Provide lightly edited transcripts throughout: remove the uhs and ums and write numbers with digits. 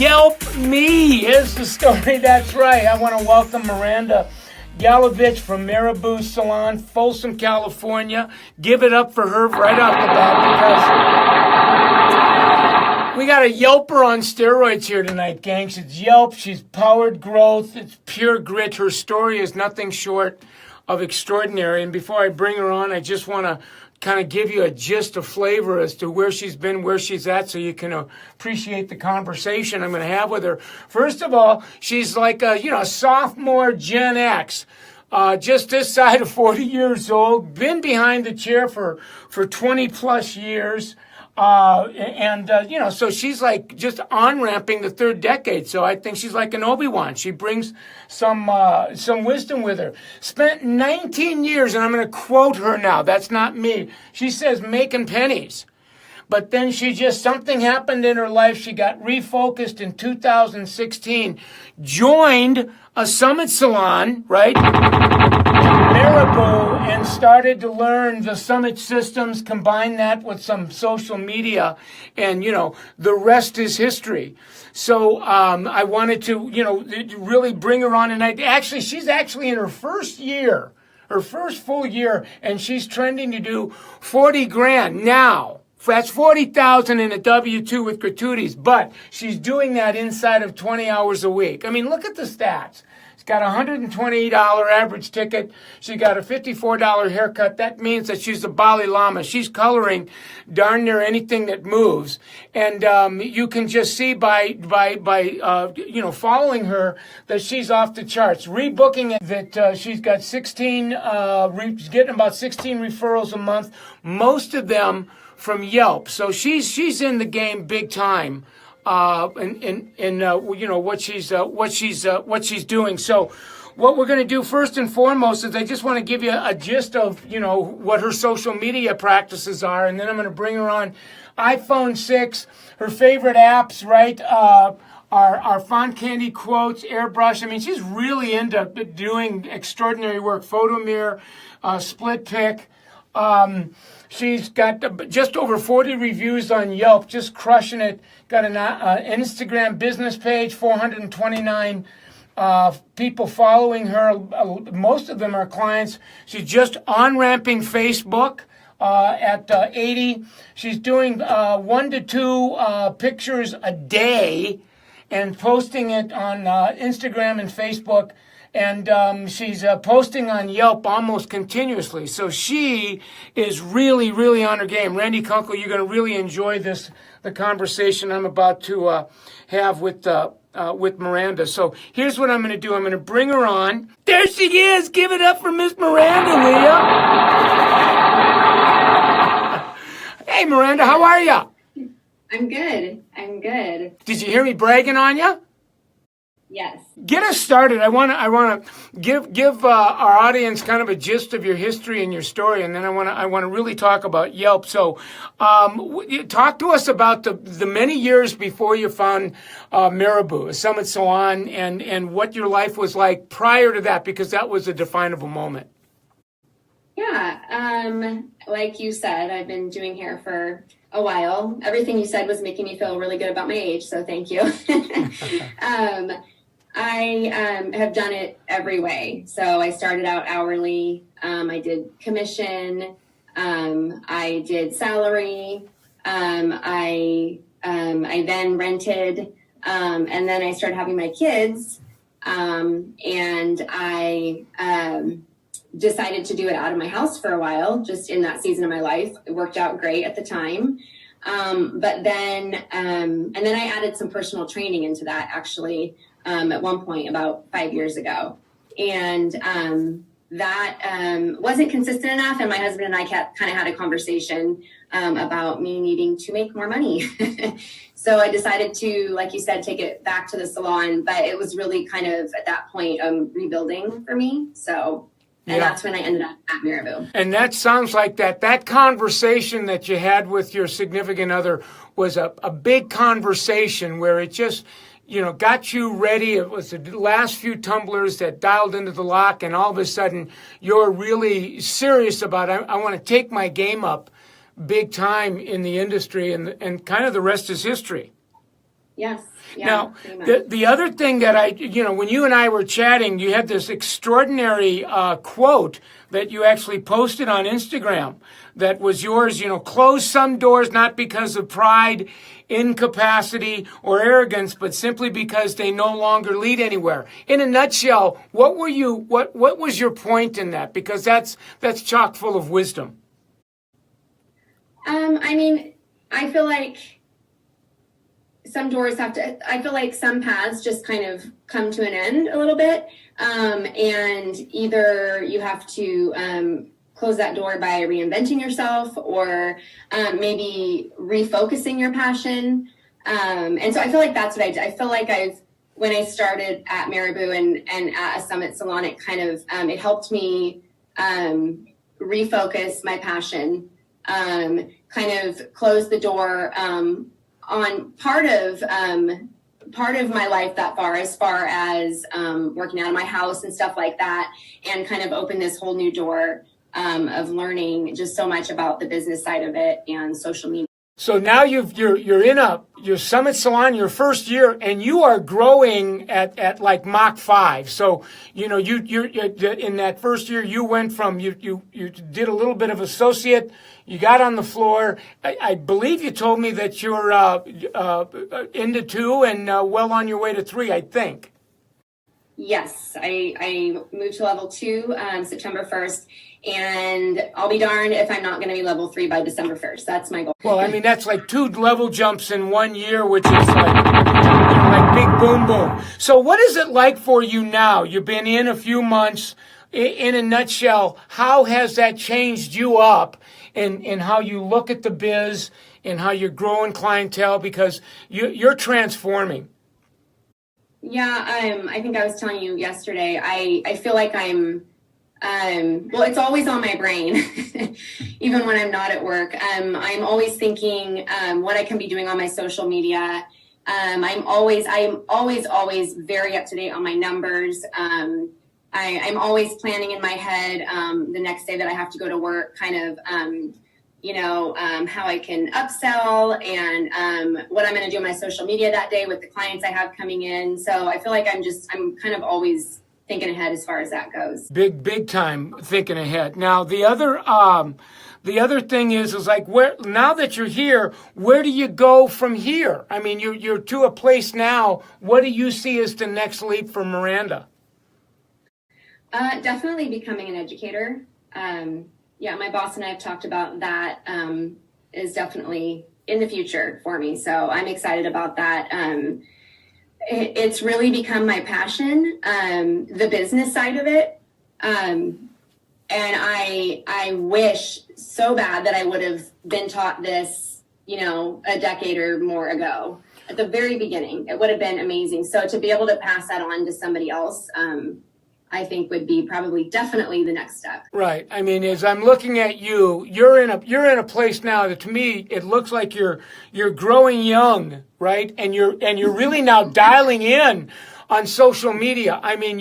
Yelp me. Here's the story. That's right. I want to welcome Miranda Galovich from Miranda Salon, Folsom, California. Give it up for her right off the bat because we got a Yelper on steroids here tonight, gangs. It's Yelp. She's powered growth. It's pure grit. Her story is nothing short of extraordinary. And before I bring her on, I just want to kind of give you a gist of flavor as to where she's been, where she's at, so you can appreciate the conversation I'm going to have with her. First of all, she's like a sophomore Gen X, just this side of 40 years old, been behind the chair for 20 plus years. So she's like just on-ramping the third decade. So I think she's like an Obi-Wan. She brings some wisdom with her. Spent 19 years, and I'm going to quote her now. That's not me. She says, making pennies. But then something happened in her life. She got refocused in 2016, joined a summit salon, right? Marabou, and started to learn the summit systems, combine that with some social media, and, the rest is history. So I wanted to, really bring her on tonight. Actually, she's actually in her first full year, and she's trending to do 40 grand now. That's 40,000 in a W-2 with gratuities, but she's doing that inside of 20 hours a week. I mean, look at the stats. She's got a $128 average ticket. She got a $54 haircut. That means that she's a Bali Lama. She's coloring darn near anything that moves. And you can just see by following her that she's off the charts. Rebooking it, that she's got getting about 16 referrals a month, most of them from Yelp. So she's in the game big time. What she's doing. So what we're going to do first and foremost is I just want to give you a gist of, what her social media practices are. And then I'm going to bring her on iPhone 6, her favorite apps, right? Our font candy quotes, airbrush. I mean, she's really into doing extraordinary work. Photo mirror, split pick. She's got just over 40 reviews on Yelp, just crushing it. Got an Instagram business page, 429 people following her. Most of them are clients. She's just on-ramping Facebook at 80. She's doing 1 to 2 pictures a day and posting it on Instagram and Facebook. And she's posting on Yelp almost continuously. So she is really, really on her game. Randy Kunkel, you're going to really enjoy the conversation I'm about to have with Miranda. So here's what I'm going to do. I'm going to bring her on. There she is. Give it up for Miss Miranda, will ya? Hey, Miranda, how are ya? I'm good. Did you hear me bragging on ya? Yes. Get us started. I want to give our audience kind of a gist of your history and your story, and then I want to really talk about Yelp. So, talk to us about the many years before you found Marabou, a summit salon, and what your life was like prior to that, because that was a definable moment. Yeah. Like you said, I've been doing hair for a while. Everything you said was making me feel really good about my age, so thank you. I have done it every way. So I started out hourly. I did commission. I did salary. I then rented. And then I started having my kids. And I decided to do it out of my house for a while, just in that season of my life. It worked out great at the time. But then, and then I added some personal training into that, actually. At one point about 5 years ago. And that wasn't consistent enough. And my husband and I kind of had a conversation about me needing to make more money. So I decided to, like you said, take it back to the salon. But it was really kind of at that point rebuilding for me. So, and that's when I ended up at Marabou. And that sounds like that conversation that you had with your significant other was a big conversation where it just, got you ready. It was the last few tumblers that dialed into the lock, and all of a sudden you're really serious about, I want to take my game up big time in the industry, and kind of the rest is history. Yes. Yeah, Now, pretty much. the other thing that when you and I were chatting, you had this extraordinary quote that you actually posted on Instagram that was yours, close some doors not because of pride, incapacity, or arrogance, but simply because they no longer lead anywhere. In a nutshell, what was your point in that? Because that's chock full of wisdom. I mean, I feel like some doors I feel like some paths just kind of come to an end a little bit. And either you have to close that door by reinventing yourself, or maybe refocusing your passion. And so I feel like that's what I did. I feel like when I started at Marabou and at a Summit Salon, it kind of, it helped me refocus my passion, kind of close the door on part of my life that as far as working out of my house and stuff like that, and kind of open this whole new door of learning just so much about the business side of it and social media. So now you're in your Summit Salon, your first year, and you are growing at like Mach 5. So you're in that first year, you went from you did a little bit of associate, you got on the floor. I believe you told me that you're into 2 and well on your way to 3, I think. Yes, I moved to level 2 September 1st, and I'll be darned if I'm not going to be level 3 by December 1st. That's my goal. Well, I mean, that's like 2 level jumps in 1 year, which is like big boom, boom. So what is it like for you now? You've been in a few months. In a nutshell, how has that changed you up in how you look at the biz and how you're growing clientele? Because you're transforming. Yeah, I think I was telling you yesterday, I feel like I'm, well, it's always on my brain, even when I'm not at work. I'm always thinking what I can be doing on my social media. I'm always very up to date on my numbers. I'm always planning in my head the next day that I have to go to work, kind of, how I can upsell and what I'm going to do on my social media that day with the clients I have coming in. So I feel like I'm kind of always thinking ahead as far as that goes. Big time thinking ahead. Now, the other thing is like, where, now that you're here, where do you go from here? I mean, you're to a place now. What do you see as the next leap for Miranda? Definitely becoming an educator. Yeah, my boss and I have talked about that, is definitely in the future for me. So I'm excited about that. It's really become my passion, the business side of it. And I wish so bad that I would have been taught this, a decade or more ago. At the very beginning, it would have been amazing. So to be able to pass that on to somebody else, I think would be definitely the next step. Right. I mean, as I'm looking at you, you're in a place now that to me it looks like you're growing young, right? And you're really now dialing in on social media. I mean,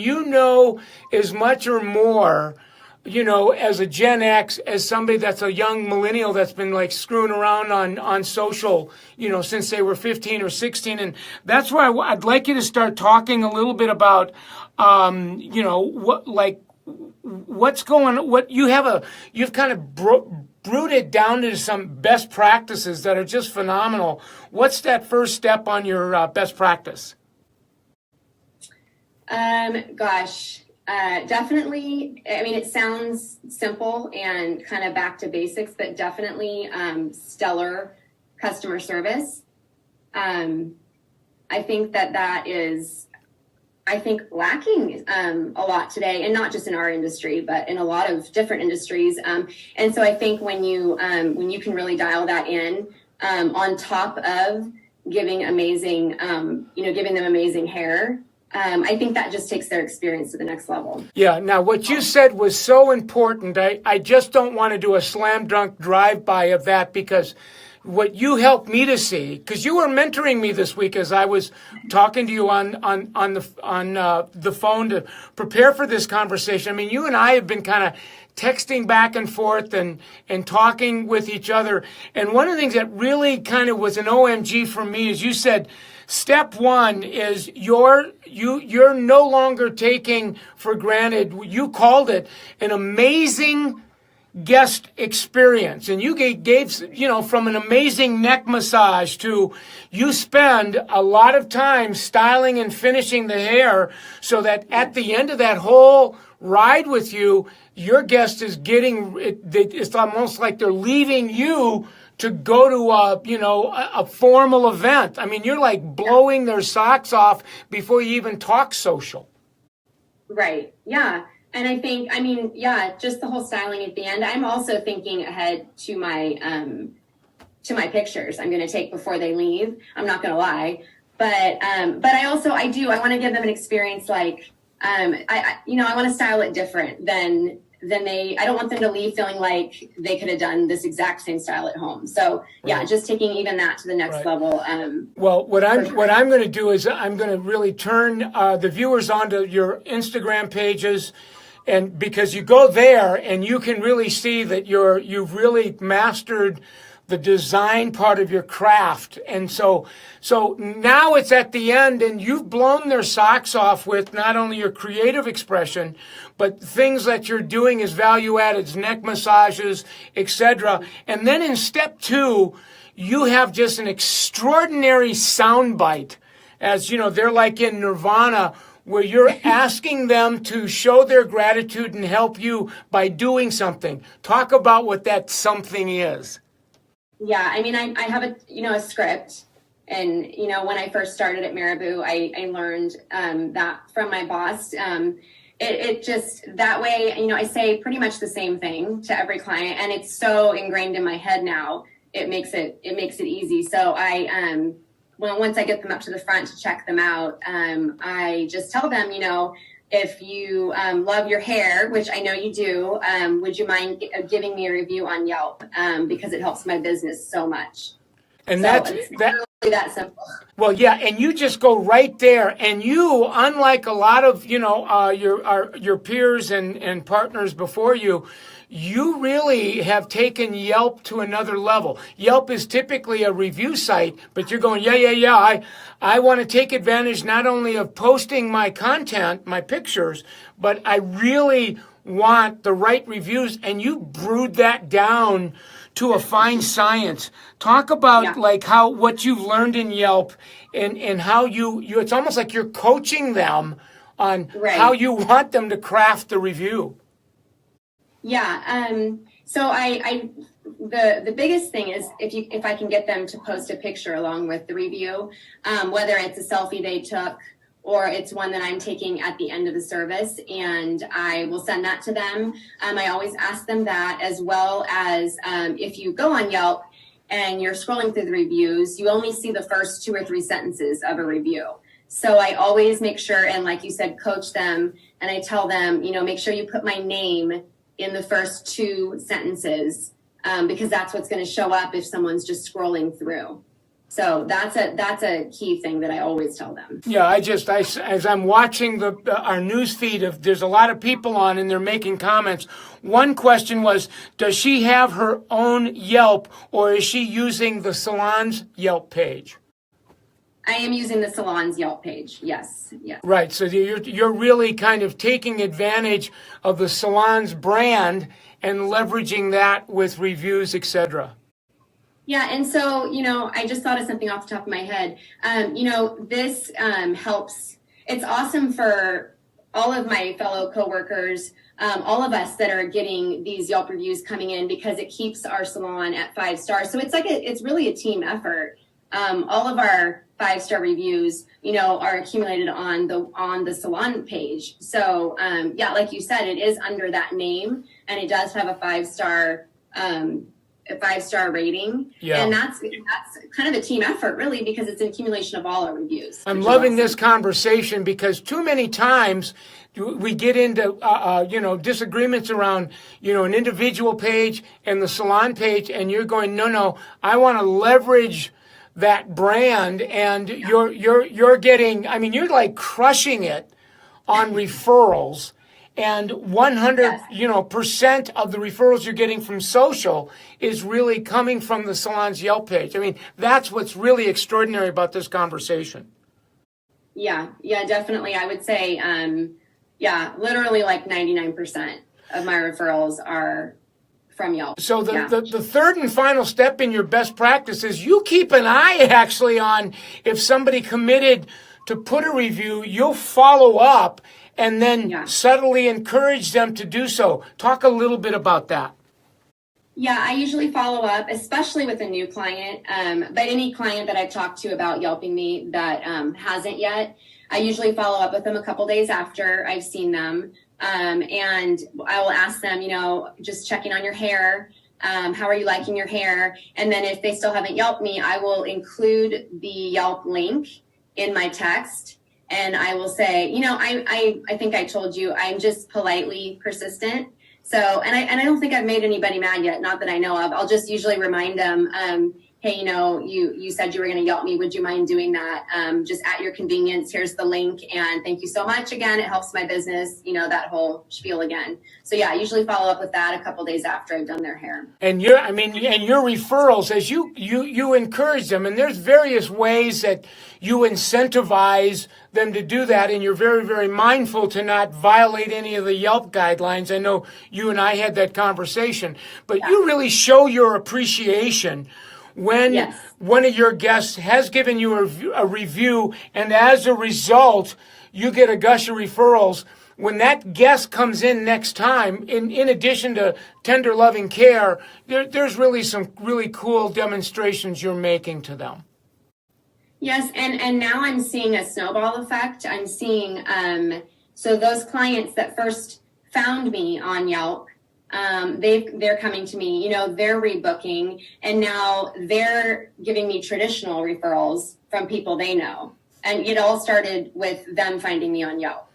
as much or more, as a Gen X, as somebody that's a young millennial that's been like screwing around on social, since they were 15 or 16. And that's why I'd like you to start talking a little bit about, what's going on, you've kind of brewed it down to some best practices that are just phenomenal. What's that first step on your best practice? Definitely. I mean, it sounds simple and kind of back to basics, but definitely stellar customer service. I think that is, lacking a lot today, and not just in our industry, but in a lot of different industries. And so I think when you can really dial that in, on top of giving amazing, giving them amazing hair, I think that just takes their experience to the next level. Yeah. Now, what you said was so important. I just don't want to do a slam dunk drive-by of that, because what you helped me to see, because you were mentoring me this week as I was talking to you on the phone to prepare for this conversation. I mean, you and I have been kind of texting back and forth and talking with each other. And one of the things that really kind of was an OMG for me is you said, step one is you're no longer taking for granted. You called it an amazing guest experience, and you gave from an amazing neck massage to you spend a lot of time styling and finishing the hair so that at the end of that whole ride with you, your guest is getting it's almost like they're leaving you to go to a formal event. I mean, you're like blowing their socks off before you even talk social. Right. Yeah. And I think, just the whole styling at the end. I'm also thinking ahead to my pictures I'm going to take before they leave. I'm not going to lie, but I want to give them an experience like, I want to style it different than I don't want them to leave feeling like they could have done this exact same style at home. So yeah, just taking even that to the next level. Well, what I'm going to do is I'm going to really turn the viewers onto your Instagram pages. And because you go there and you can really see that you've really mastered the design part of your craft. And so now it's at the end and you've blown their socks off with not only your creative expression, but things that you're doing as value added, neck massages, etc. And then in step two, you have just an extraordinary soundbite. As you know, they're like in Nirvana, where you're asking them to show their gratitude and help you by doing something. Talk about what that something is. Yeah, I have a script, and when I first started at Marabou, I learned that from my boss. It just that way, I say pretty much the same thing to every client, and it's so ingrained in my head now. It makes it easy. So once I get them up to the front to check them out, I just tell them, if you love your hair, which I know you do, would you mind giving me a review on Yelp? Because it helps my business so much. And it's really that simple. Well, yeah, and you just go right there, and you, unlike a lot of your peers and partners before you, you really have taken Yelp to another level. Yelp is typically a review site, but you're going, I want to take advantage not only of posting my content, my pictures, but I really want the right reviews, and you brewed that down to a fine science. Talk about what you've learned in Yelp and how you it's almost like you're coaching them on how you want them to craft the review. Yeah. So the biggest thing is if I can get them to post a picture along with the review, whether it's a selfie they took or it's one that I'm taking at the end of the service, and I will send that to them. I always ask them that, as well as if you go on Yelp and you're scrolling through the reviews, you only see the first 2 or 3 sentences of a review. So I always make sure, and like you said, coach them, and I tell them, make sure you put my name in the first 2 sentences, because that's what's going to show up if someone's just scrolling through. So that's a key thing that I always tell them. Yeah, as I'm watching our news feed, there's a lot of people on and they're making comments. One question was, does she have her own Yelp, or is she using the Salon's Yelp page? I am using the Salon's Yelp page. Yes. Right. So you're really kind of taking advantage of the Salon's brand and leveraging that with reviews, etc. Yeah, and so, I just thought of something off the top of my head. This helps. It's awesome for all of my fellow coworkers, all of us that are getting these Yelp reviews coming in, because it keeps our salon at 5 stars. So it's really a team effort. All of our 5-star reviews, are accumulated on the Salon page. So, like you said, it is under that name, and it does have a 5-star rating. Yeah. And that's kind of a team effort, really, because it's an accumulation of all our reviews. I'm loving this conversation, because too many times we get into disagreements around an individual page and the Salon page, and you're going, no, I want to leverage that brand, and you're getting, you're like crushing it on referrals. and 100, Yes. percent of the referrals you're getting from social is really coming from the salon's Yelp page. I mean, that's what's really extraordinary about this conversation. Yeah, definitely. I would say, literally like 99% of my referrals are from Yelp. So the third and final step in your best practice is you keep an eye actually on if somebody committed to put a review, you'll follow up and then subtly encourage them to do so. Talk a little bit about that. Yeah, I usually follow up, especially with a new client. But any client that I've talked to about Yelping me that hasn't yet, I usually follow up with them a couple days after I've seen them. And I will ask them, just checking on your hair. How are you liking your hair? And then if they still haven't Yelped me, I will include the Yelp link in my text. And I will say, I think I told you, I'm just politely persistent. So, and I don't think I've made anybody mad yet, not that I know of. I'll just usually remind them, hey, you said you were going to Yelp me. Would you mind doing that? Just at your convenience. Here's the link. And thank you so much. Again, it helps my business, that whole spiel again. So yeah, I usually follow up with that a couple days after I've done their hair. And your referrals, as you encourage them, and there's various ways that you incentivize them to do that, and you're very, very mindful to not violate any of the Yelp guidelines. I know you and I had that conversation, but you really show your appreciation when one of your guests has given you a review, and as a result, you get a gush of referrals. When that guest comes in next time, in addition to tender loving care, there's really some really cool demonstrations you're making to them. Yes, and now I'm seeing a snowball effect. I'm seeing, so those clients that first found me on Yelp, they're coming to me, they're rebooking, and now they're giving me traditional referrals from people they know. And it all started with them finding me on Yelp,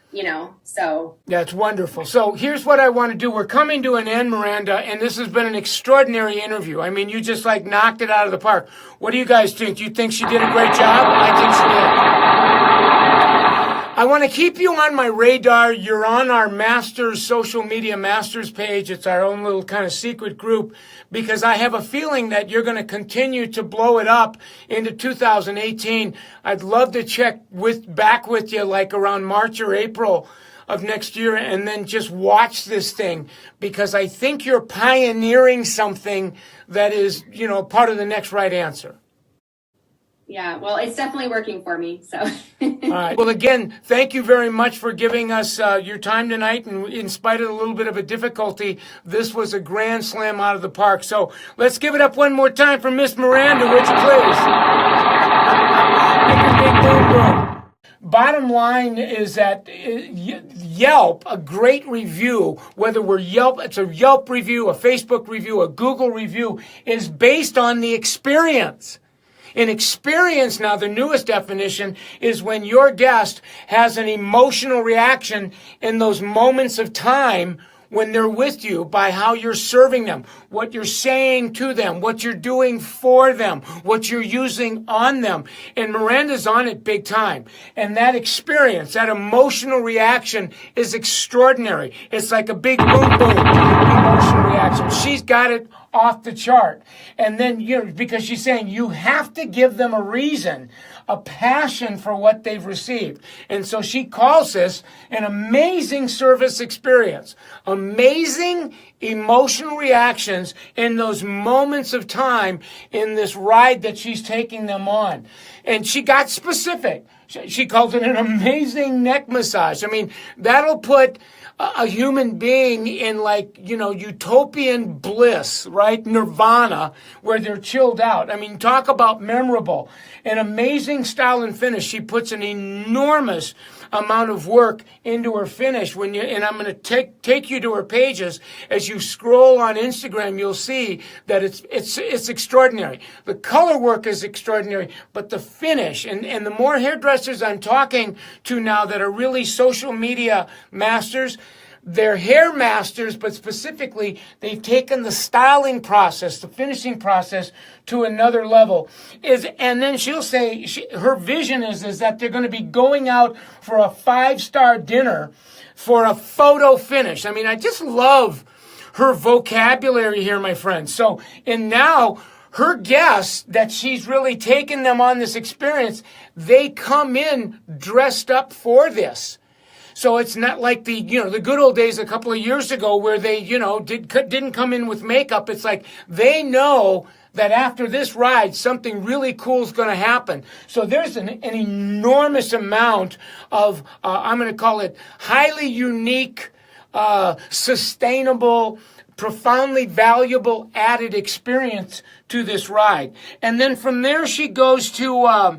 so. That's wonderful. So here's what I want to do. We're coming to an end, Miranda, and this has been an extraordinary interview. I mean, you just knocked it out of the park. What do you guys think? Do you think she did a great job? I think she did. I want to keep you on my radar. You're on our Masters social media Masters page. It's our own little kind of secret group because I have a feeling that you're going to continue to blow it up into 2018. I'd love to check back with you like around March or April of next year and then just watch this thing because I think you're pioneering something that is, part of the next right answer. Yeah, well, it's definitely working for me. So, all right. Well, again, thank you very much for giving us your time tonight. And in spite of a little bit of a difficulty, this was a grand slam out of the park. So let's give it up one more time for Miss Miranda, would you please? Make a big boom boom. Bottom line is that Yelp, a great review, whether we're Yelp, it's a Yelp review, a Facebook review, a Google review, is based on the experience. In experience, now the newest definition is when your guest has an emotional reaction in those moments of time when they're with you by how you're serving them, what you're saying to them, what you're doing for them, what you're using on them. And Miranda's on it big time. And that experience, that emotional reaction is extraordinary. It's like a big boom boom emotional reaction. She's got it off the chart. And then, because she's saying you have to give them a reason, a passion for what they've received. And so she calls this an amazing service experience, amazing emotional reactions in those moments of time in this ride that she's taking them on. And she got specific. She calls it an amazing neck massage. I mean, that'll put a human being in utopian bliss, right? Nirvana, where they're chilled out. I mean, talk about memorable. An amazing style and finish. She puts an enormous amount of work into her finish. And I'm going to take you to her pages. As you scroll on Instagram, you'll see that it's extraordinary. The color work is extraordinary, but the finish and the more hairdressers I'm talking to now that are really social media masters, they're hair masters, but specifically they've taken the styling process, the finishing process to another level. And then she'll say her vision is that they're going to be going out for a 5-star dinner for a photo finish. I mean, I just love her vocabulary here, my friends. So, and now her guests that she's really taken them on this experience, they come in dressed up for this. So it's not like the good old days a couple of years ago where they, didn't come in with makeup. It's like they know that after this ride, something really cool is going to happen. So there's an enormous amount of, I'm going to call it highly unique, sustainable, profoundly valuable added experience to this ride. And then from there, she goes to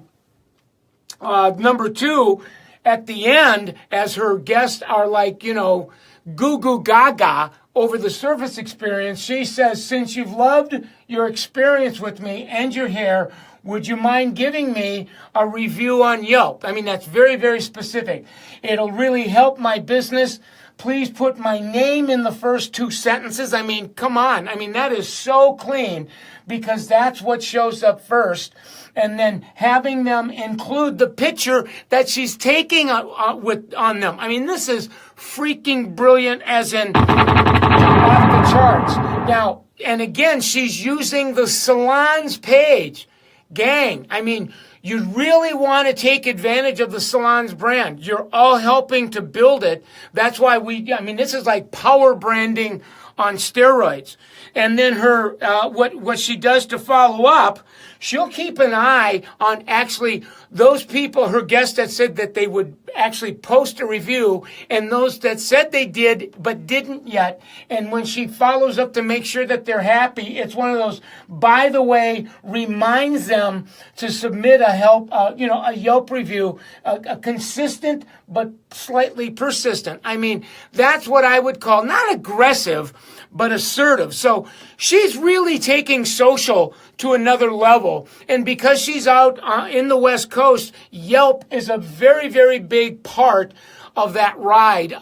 number 2. At the end, as her guests are like, goo goo gaga over the surface experience, she says, since you've loved your experience with me and your hair, would you mind giving me a review on Yelp? I mean, that's very, very specific. It'll really help my business. Please put my name in the first 2 sentences. I mean, come on. I mean, that is so clean because that's what shows up first. And then having them include the picture that she's taking on them. I mean, this is freaking brilliant as in off the charts. Now, and again, she's using the Salon's page. Gang, I mean, you really want to take advantage of the Salon's brand. You're all helping to build it. That's why this is like power branding on steroids. And then her, what she does to follow up, she'll keep an eye on actually those people, her guests that said that they would actually post a review and those that said they did but didn't yet. And when she follows up to make sure that they're happy, it's one of those, by the way, reminds them to submit a Yelp review, a consistent but slightly persistent. I mean, that's what I would call not aggressive, but assertive. So she's really taking social to another level. And because she's out in the West Coast, Yelp is a very, very big part of that ride. The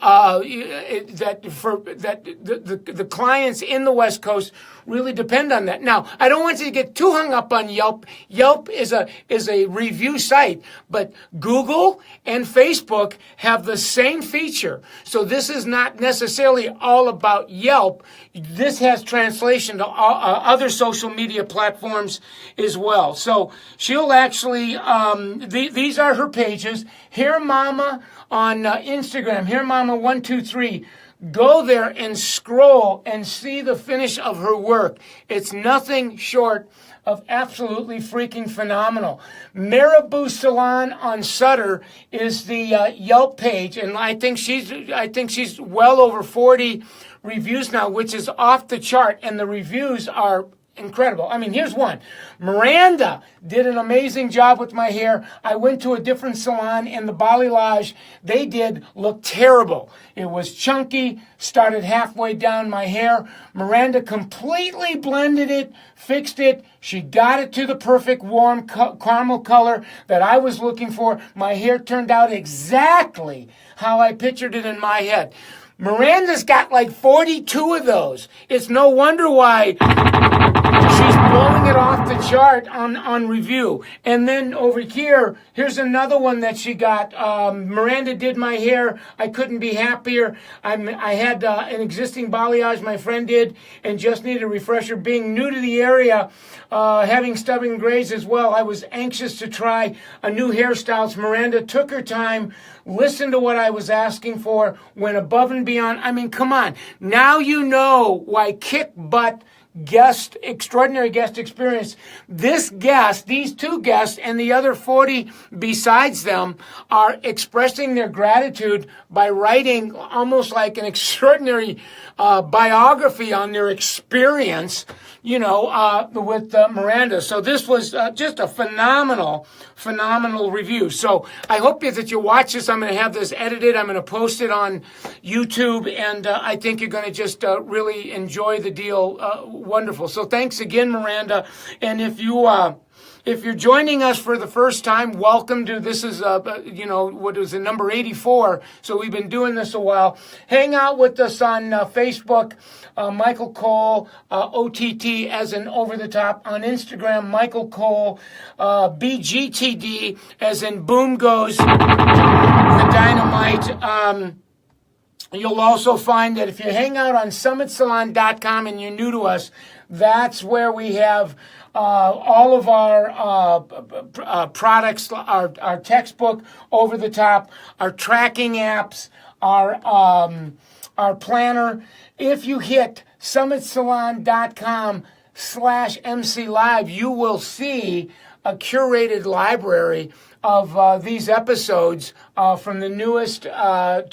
clients in the West Coast really depend on that. Now, I don't want you to get too hung up on Yelp. Yelp is a review site, but Google and Facebook have the same feature. So this is not necessarily all about Yelp. This has translation to other social media platforms as well. So she'll actually, these are her pages. Hair Mama on Instagram, Hair Mama 123. Go there and scroll and see the finish of her work. It's nothing short of absolutely freaking phenomenal. Marabou Salon on Sutter is the Yelp page, and I think she's well over 40 reviews now, which is off the chart, and the reviews are incredible. I mean, here's one. Miranda did an amazing job with my hair. I went to a different salon and the balayage they did looked terrible. It was chunky, started halfway down my hair. Miranda completely blended it, fixed it. She got it to the perfect warm caramel color that I was looking for. My hair turned out exactly how I pictured it in my head. Miranda's got like 42 of those. It's no wonder why she's blowing it off the chart on review. And then over here, here's another one that she got. Miranda did my hair. I couldn't be happier. I had an existing balayage my friend did and just needed a refresher. Being new to the area, having stubborn grays as well, I was anxious to try a new hairstyle. Miranda took her time, listened to what I was asking for, went above and beyond. I mean, come on. Now you know why kick butt extraordinary guest experience. This guest, these 2 guests, and the other 40 besides them are expressing their gratitude by writing almost like an extraordinary biography on their experience, with Miranda. So this was just a phenomenal review. So I hope that you watch this. I'm going to have this edited. I'm going to post it on YouTube, and I think you're going to just really enjoy the deal. Wonderful. So thanks again, Miranda. And if you're joining us for the first time, welcome to, this is, what is it, number 84. So we've been doing this a while. Hang out with us on Facebook, Michael Cole, OTT as in over the top. On Instagram, Michael Cole, BGTD as in boom goes the dynamite. You'll also find that if you hang out on summitsalon.com and you're new to us, that's where we have all of our products, our textbook over the top, our tracking apps, our planner. If you hit summitsalon.com/MC Live, you will see a curated library of these episodes from the newest to all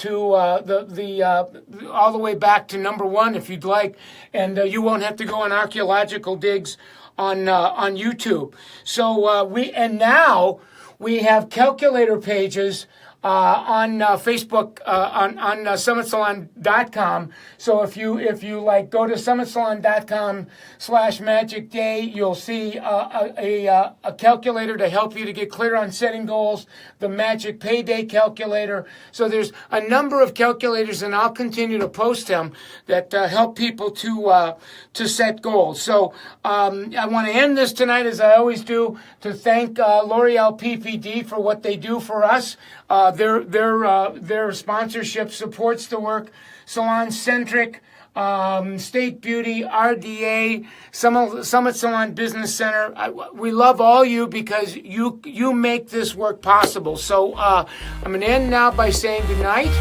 the way back to number one, if you'd like, and you won't have to go on archaeological digs on YouTube. So now we have calculator pages on Facebook on summitsalon.com. So if you like go to summitsalon.com/magic day, you'll see a calculator to help you to get clear on setting goals, the magic payday calculator. So there's a number of calculators, and I'll continue to post them that help people to set goals. So I want to end this tonight, as I always do, to thank L'Oreal PPD for what they do for us. Their sponsorship supports the work. Salon Centric, State Beauty, RDA, Summit Salon Business Center. We love all you because you make this work possible. So I'm going to end now by saying good night.